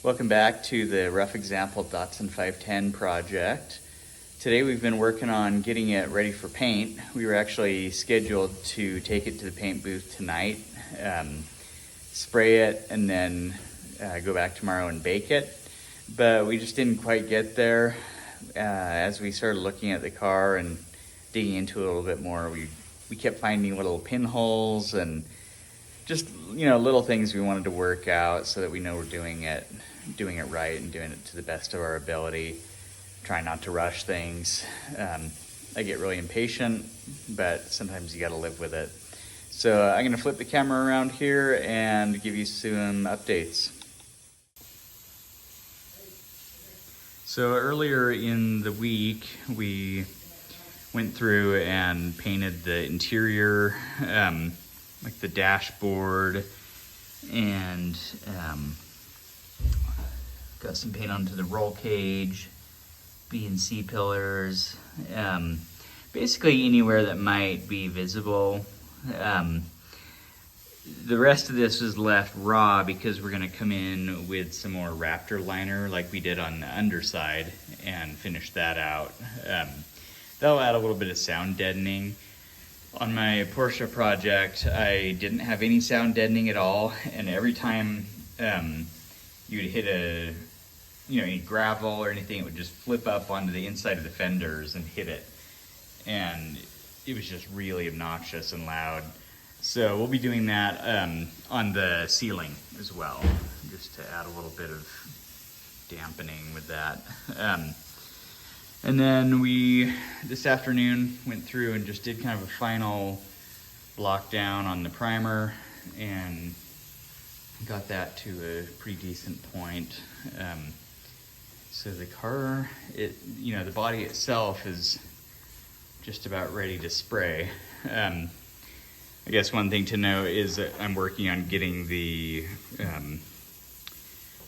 Welcome back to the Rough Example Datsun 510 project. Today we've been working on getting it ready for paint. We were actually scheduled to take it to the paint booth tonight, spray it, and then go back tomorrow and bake it. But we just didn't quite get there. As we started looking at the car and digging into it a little bit more, we kept finding little pinholes and just, little things we wanted to work out so that we know we're doing it right and doing it to the best of our ability. Try not to rush things. I get really impatient, but sometimes you gotta live with it. So I'm gonna flip the camera around here and give you some updates. So earlier in the week, we went through and painted the interior, like the dashboard, and got some paint onto the roll cage, B and C pillars, basically anywhere that might be visible. The rest of this was left raw because we're gonna come in with some more Raptor liner like we did on the underside and finish that out. That'll add a little bit of sound deadening. On my Porsche project, I didn't have any sound deadening at all, and every time you'd hit any gravel or anything, it would just flip up onto the inside of the fenders and hit it. And it was just really obnoxious and loud. So we'll be doing that on the ceiling as well, just to add a little bit of dampening with that. And then we, this afternoon, went through and just did kind of a final block down on the primer and got that to a pretty decent point. So the car, the body itself is just about ready to spray. I guess one thing to know is that I'm working on getting the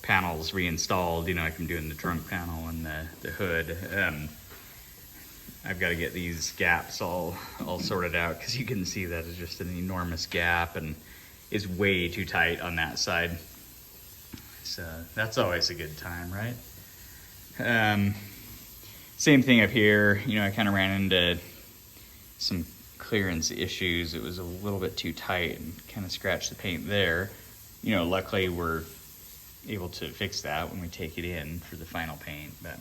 panels reinstalled, like I'm doing the trunk panel and the hood. I've got to get these gaps all sorted out, because you can see that it's just an enormous gap and is way too tight on that side. So that's always a good time, right? Same thing up here. I kind of ran into some clearance issues. It was a little bit too tight and kind of scratched the paint there. Luckily we're able to fix that when we take it in for the final paint. But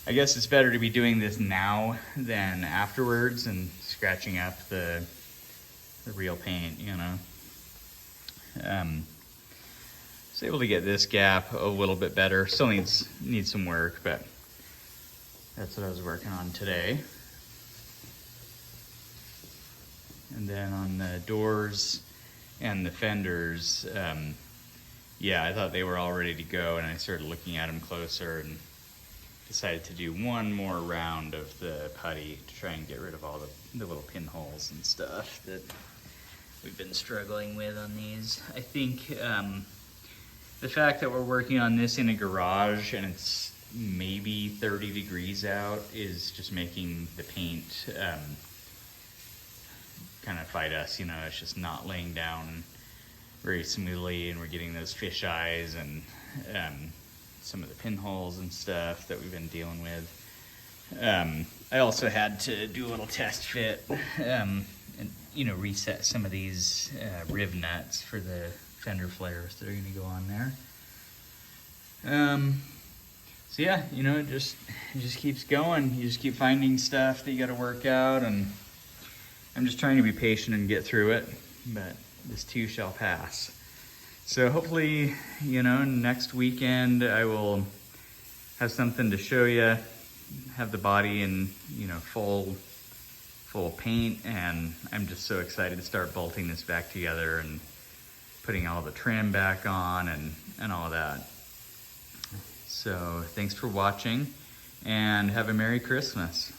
I guess it's better to be doing this now than afterwards and scratching up the real paint, Was able to get this gap a little bit better. Still needs some work, but that's what I was working on today. And then on the doors and the fenders, I thought they were all ready to go, and I started looking at them closer and decided to do one more round of the putty to try and get rid of all the little pinholes and stuff that we've been struggling with on these. I think the fact that we're working on this in a garage and it's maybe 30 degrees out is just making the paint kind of fight us. It's just not laying down very smoothly, and we're getting those fish eyes and some of the pinholes and stuff that we've been dealing with. I also had to do a little test fit and reset some of these riv nuts for the fender flares that are going to go on there. So yeah, it just keeps going. You just keep finding stuff that you got to work out, and I'm just trying to be patient and get through it, but this too shall pass. So hopefully, next weekend I will have something to show you, have the body in, full paint, and I'm just so excited to start bolting this back together and putting all the trim back on and all that. So thanks for watching, and have a Merry Christmas.